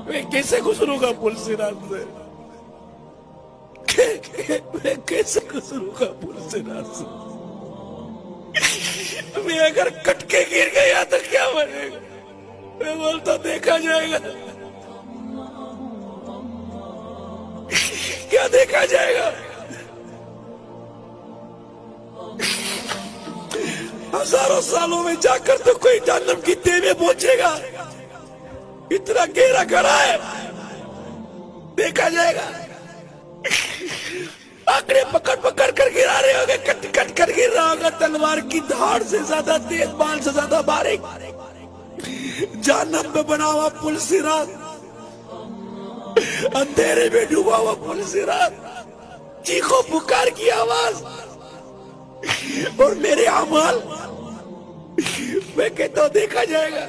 میں کیسے گزروں گا پل صراط سے؟ میں کیسے گزروں گا پل صراط سے؟ میں اگر کٹ کے گر گیا تو کیا بنے گا؟ میں بولتا دیکھا جائے گا. کیا دیکھا جائے گا؟ ہزاروں سالوں میں جا کر تو کوئی جہنم کی تہ میں پہنچے گا. اتنا گہرا گڑھا ہے، دیکھا جائے گا. آنکڑے پکڑ پکڑ کر گرا رہے ہوگے، کٹ کٹ کر گر رہا ہوگا. تلوار کی دھاڑ سے زیادہ تیز، بال سے زیادہ باریک. جہنم پہ بنا ہوا پل صراط، اندھیرے میں ڈوبا ہوا پل صراط، چیخو پکار کی آواز اور میرے اعمال. میں کہتا ہوں دیکھا جائے گا.